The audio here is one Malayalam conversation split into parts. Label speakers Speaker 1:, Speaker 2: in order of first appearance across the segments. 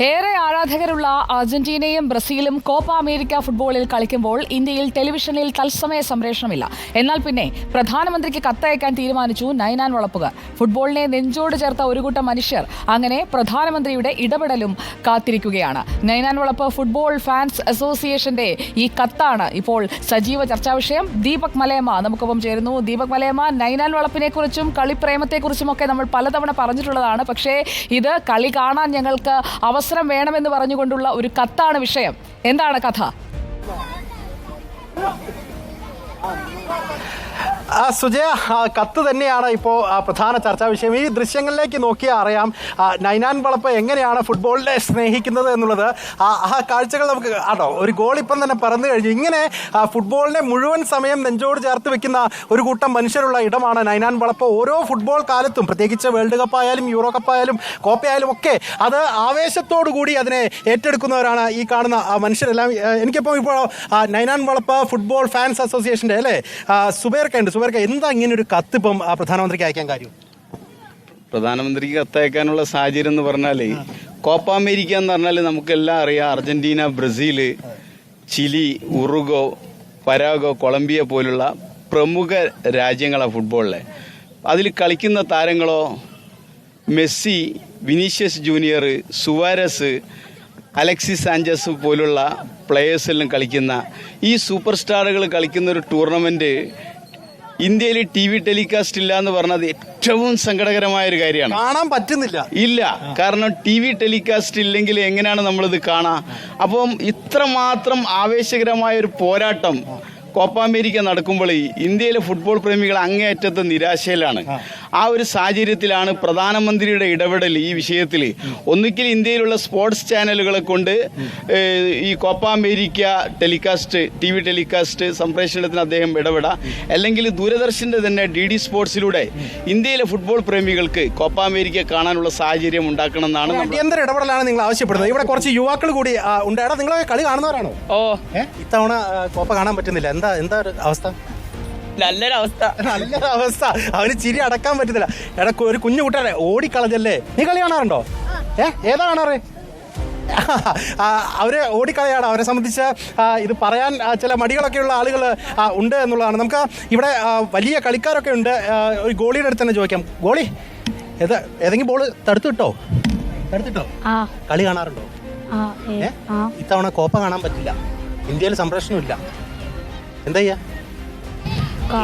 Speaker 1: ഏറെ ആരാധകരുള്ള അർജന്റീനയും ബ്രസീലും കോപ്പ അമേരിക്ക ഫുട്ബോളിൽ കളിക്കുമ്പോൾ ഇന്ത്യയിൽ ടെലിവിഷനിൽ തത്സമയ സംപ്രേഷണമില്ല. എന്നാൽ പിന്നെ പ്രധാനമന്ത്രിക്ക് കത്തയക്കാൻ തീരുമാനിച്ചു നൈനാൻ വളപ്പുകാർ. ഫുട്ബോളിനെ നെഞ്ചോട് ചേർത്ത ഒരു കൂട്ടം മനുഷ്യർ അങ്ങനെ പ്രധാനമന്ത്രിയുടെ ഇടപെടലും കാത്തിരിക്കുകയാണ്. നൈനാൻ വളപ്പ് ഫുട്ബോൾ ഫാൻസ് അസോസിയേഷന്റെ ഈ കത്താണ് ഇപ്പോൾ സജീവ ചർച്ചാ വിഷയം. ദീപക് മലയമ്മ നമുക്കൊപ്പം ചേരുന്നു. ദീപക് മലയമ്മ, നൈനാൻ വളപ്പിനെ കുറിച്ചും കളിപ്രേമത്തെക്കുറിച്ചുമൊക്കെ നമ്മൾ പലതവണ പറഞ്ഞിട്ടുള്ളതാണ്. പക്ഷേ ഇത് കളി കാണാൻ ഞങ്ങൾക്ക് അവസരം വേണമെന്ന് പറഞ്ഞുകൊണ്ടുള്ള ഒരു കത്താണ് വിഷയം. എന്താണ് കഥ?
Speaker 2: സുജയ, കത്ത് തന്നെയാണ് ഇപ്പോൾ പ്രധാന ചർച്ചാ വിഷയം. ഈ ദൃശ്യങ്ങളിലേക്ക് നോക്കിയാൽ അറിയാം നൈനാൻ വളപ്പ് എങ്ങനെയാണ് ഫുട്ബോളിനെ സ്നേഹിക്കുന്നത് എന്നുള്ളത്. ആ കാഴ്ചകൾ നമുക്ക് ഒരു ഗോൾ ഇപ്പം തന്നെ പറന്നു കഴിഞ്ഞു. ഇങ്ങനെ ഫുട്ബോളിനെ മുഴുവൻ സമയം നെഞ്ചോട് ചേർത്ത് വെക്കുന്ന ഒരു കൂട്ടം മനുഷ്യരുള്ള ഇടമാണ് നൈനാൻ വളപ്പ്. ഓരോ ഫുട്ബോൾ കാലത്തും, പ്രത്യേകിച്ച് വേൾഡ് കപ്പായാലും യൂറോ കപ്പായാലും കോപ്പയായാലും ഒക്കെ അത് ആവേശത്തോടു കൂടി അതിനെ ഏറ്റെടുക്കുന്നവരാണ് ഈ കാണുന്ന മനുഷ്യരെല്ലാം. എനിക്കിപ്പോൾ നൈനാൻ വളപ്പ് ഫുട്ബോൾ ഫാൻസ് അസോസിയേഷൻ്റെ അല്ലേ സുബൈർക്കുണ്ട്. എന്താ ഇങ്ങനെ ഒരു കത്ത് ഇപ്പം പ്രധാനമന്ത്രിക്ക് അയക്കാൻ കാര്യം?
Speaker 3: പ്രധാനമന്ത്രിക്ക് കത്തയക്കാനുള്ള സാഹചര്യം എന്ന് പറഞ്ഞാൽ കോപ്പ അമേരിക്ക എന്ന് പറഞ്ഞാൽ നമുക്കെല്ലാം അറിയാം. Argentina, Brazil, Chile, Uruguay, Paraguay, Colombia പോലുള്ള പ്രമുഖ രാജ്യങ്ങളാണ് ഫുട്ബോളിലെ. അതിൽ കളിക്കുന്ന താരങ്ങളോ Messi, Vinicius Junior, Suarez, Alexis Sanchez പോലുള്ള പ്ലേയേഴ്സെല്ലാം കളിക്കുന്ന ഈ സൂപ്പർ സ്റ്റാറുകൾ കളിക്കുന്ന ഒരു ടൂർണമെൻറ്റ് ഇന്ത്യയിൽ TV ടെലികാസ്റ്റ് ഇല്ല എന്ന് പറഞ്ഞത് ഏറ്റവും സങ്കടകരമായ ഒരു കാര്യമാണ്.
Speaker 2: കാണാൻ പറ്റുന്നില്ല.
Speaker 3: ഇല്ല, കാരണം TV ടെലികാസ്റ്റ് ഇല്ലെങ്കിൽ എങ്ങനെയാണ് നമ്മളിത് കാണാം? അപ്പം ഇത്രമാത്രം ആവേശകരമായ ഒരു പോരാട്ടം കോപ്പ അമേരിക്ക നടക്കുമ്പോൾ ഇന്ത്യയിലെ ഫുട്ബോൾ പ്രേമികൾ അങ്ങേയറ്റത്തെ നിരാശയിലാണ്. ആ ഒരു സാഹചര്യത്തിലാണ് പ്രധാനമന്ത്രിയുടെ ഇടപെടൽ ഈ വിഷയത്തിൽ. ഒന്നുകിൽ ഇന്ത്യയിലുള്ള സ്പോർട്സ് ചാനലുകളെ കൊണ്ട് ഈ Copa America telecast, TV telecast സംപ്രേഷണത്തിന് അദ്ദേഹം ഇടപെടാം, അല്ലെങ്കിൽ ദൂരദർശൻ്റെ തന്നെ DD സ്പോർട്സിലൂടെ ഇന്ത്യയിലെ ഫുട്ബോൾ പ്രേമികൾക്ക് കോപ്പ അമേരിക്ക കാണാനുള്ള സാഹചര്യം ഉണ്ടാക്കണമെന്നാണ്.
Speaker 2: അടിയന്തര ഇടപെടലാണ് നിങ്ങൾ ആവശ്യപ്പെടുന്നത്. ഇവിടെ കുറച്ച് യുവാക്കൾ കൂടി ഉണ്ട്. നിങ്ങൾ കളി കാണുന്നവരാണോ? ഇത്തവണ കോപ്പ കാണാൻ പറ്റുന്നില്ല. എന്താ ഒരു അവസ്ഥ?
Speaker 4: നല്ലൊരു
Speaker 2: അവസ്ഥ. അവന് ചിരി അടക്കാൻ പറ്റുന്നില്ല. ഒരു കുഞ്ഞു കൂട്ടരെ ഓടിക്കളഞ്ഞല്ലേ. നീ കളി കാണാറുണ്ടോ? ഏതാ കാണാറ്? അവര് ഓടിക്കളയാണ്. അവരെ സംബന്ധിച്ച് ഇത് പറയാൻ ചില മടികളൊക്കെയുള്ള ആളുകൾ ഉണ്ട് എന്നുള്ളതാണ്. നമുക്ക് ഇവിടെ വലിയ കളിക്കാരൊക്കെ ഉണ്ട്. ഒരു ഗോളിയുടെ അടുത്ത് തന്നെ ചോദിക്കാം. ഗോളി, ഏതെങ്കിലും ബോൾ തടുത്തിട്ടോ? കളി കാണാറുണ്ടോ? ഇത്തവണ കോപ്പ കാണാൻ പറ്റില്ല. ഇന്ത്യയിൽ സംപ്രേഷണമില്ല. എന്താ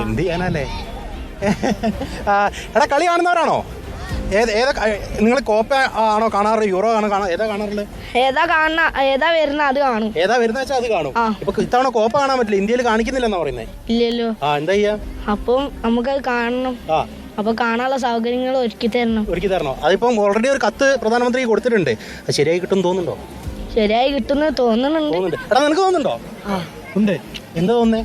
Speaker 2: എന്ത് ചെയ്യാനല്ലേ? എടാ, കളി കാണുന്നവരാണോ? നിങ്ങൾ കോപ്പ ആണോ കാണാറ്? യൂറോ ആണോ ഏതാ കാണാറുള്ളത്?
Speaker 4: ഏതാ വരുന്ന അത് കാണും.
Speaker 2: ഏതാ വരുന്ന വെച്ചാൽ അത് കാണും. ഇപ്പൊ ഇത്തവണ കോപ്പ കാണാൻ പറ്റില്ല. ഇന്ത്യയിൽ കാണിക്കുന്നില്ലെന്നാ പറയുന്നേ.
Speaker 4: ഇല്ലല്ലോ.
Speaker 2: എന്താ ചെയ്യാ?
Speaker 4: അപ്പം നമുക്കത് കാണണം. അപ്പൊ കാണാനുള്ള സൗകര്യങ്ങൾ ഒരുക്കി തരണോ? അതിപ്പം ഓൾറെഡി ഒരു കത്ത് പ്രധാനമന്ത്രി കൊടുത്തിട്ടുണ്ട്. അത് ശരിയായി കിട്ടും തോന്നുന്നുണ്ടോ? ശരിയായി കിട്ടുന്ന തോന്നുന്നുണ്ട്.
Speaker 2: എടാ, നിനക്ക് തോന്നുന്നുണ്ടോ? ഉണ്ട്. എന്താ തോന്നുന്നേ?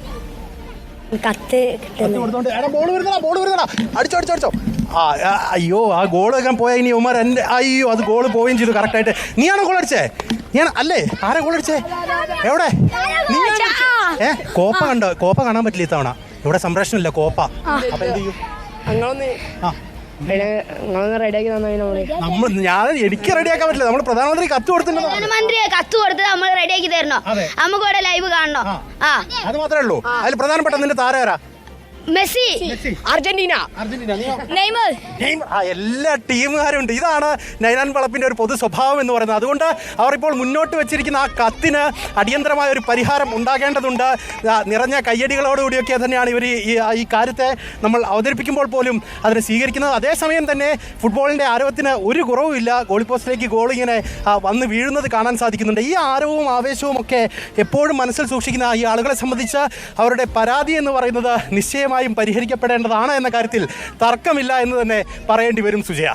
Speaker 4: കത്ത്
Speaker 2: കൊടുത്തോണ്ട് ബോൾ വരുന്നടാ. അടിച്ചോ. അയ്യോ, ആ ഗോൾ വെക്കാൻ പോയാ ഇനി ഉമാർ എൻ്റെ. അയ്യോ, അത് ഗോൾ പോവുകയും ചെയ്തു കറക്റ്റായിട്ട്. നീയാണോ ഗോൾ അടിച്ചേ? അല്ലേ? ആരാ ഗോൾ അടിച്ചേ? എവിടെ? കോപ്പ കണ്ടോ? കോപ്പ കാണാൻ പറ്റില്ല ഇത്തവണ. ഇവിടെ സംപ്രേഷണം ഇല്ല കോപ്പ. അപ്പൊ എന്ത് ചെയ്യും? എനിക്ക് റെഡിയാക്കാൻ പറ്റില്ല. നമ്മൾ പ്രധാനമന്ത്രി കത്ത്
Speaker 5: കൊടുത്ത് നമ്മൾ റെഡിയാക്കി തരണോ? നമുക്ക് ഇവിടെ ലൈവ് കാണണോ?
Speaker 2: അത് മാത്രമേ ഉള്ളൂ. അതിൽ പ്രധാനപ്പെട്ട നിന്റെ താരം
Speaker 5: മെസ്സി,
Speaker 4: അർജന്റീന,
Speaker 5: നെയ്മർ.
Speaker 2: എല്ലാ ടീമുകാരും ഉണ്ട്. ഇതാണ് നൈനാൻ വളപ്പിന്റെ ഒരു പൊതു സ്വഭാവം എന്ന് പറയുന്നത്. അതുകൊണ്ട് അവർ ഇപ്പോൾ മുന്നോട്ട് വെച്ചിരിക്കുന്ന ആ കത്തിന് അടിയന്തരമായ ഒരു പരിഹാരം ഉണ്ടാകേണ്ടതുണ്ട്. നിറഞ്ഞ കയ്യടികളോടുകൂടിയൊക്കെ തന്നെയാണ് ഇവർ ഈ കാര്യത്തെ നമ്മൾ അവതരിപ്പിക്കുമ്പോൾ പോലും അതിനെ സ്വീകരിക്കുന്നത്. അതേസമയം തന്നെ ഫുട്ബോളിൻ്റെ ആരവത്തിന് ഒരു കുറവുമില്ല. ഗോൾ പോസ്റ്റിലേക്ക് ഗോൾ ഇങ്ങനെ വന്ന് വീഴുന്നത് കാണാൻ സാധിക്കുന്നുണ്ട്. ഈ ആരവവും ആവേശവും ഒക്കെ എപ്പോഴും മനസ്സിൽ സൂക്ഷിക്കുന്ന ഈ ആളുകളെ സംബന്ധിച്ച് അവരുടെ പരാതി എന്ന് പറയുന്നത് നിശ്ചയമായും പരിഹരിക്കപ്പെടേണ്ടതാണ് എന്ന കാര്യത്തിൽ തർക്കമില്ല എന്ന് തന്നെ പറയേണ്ടി വരും സുജയ.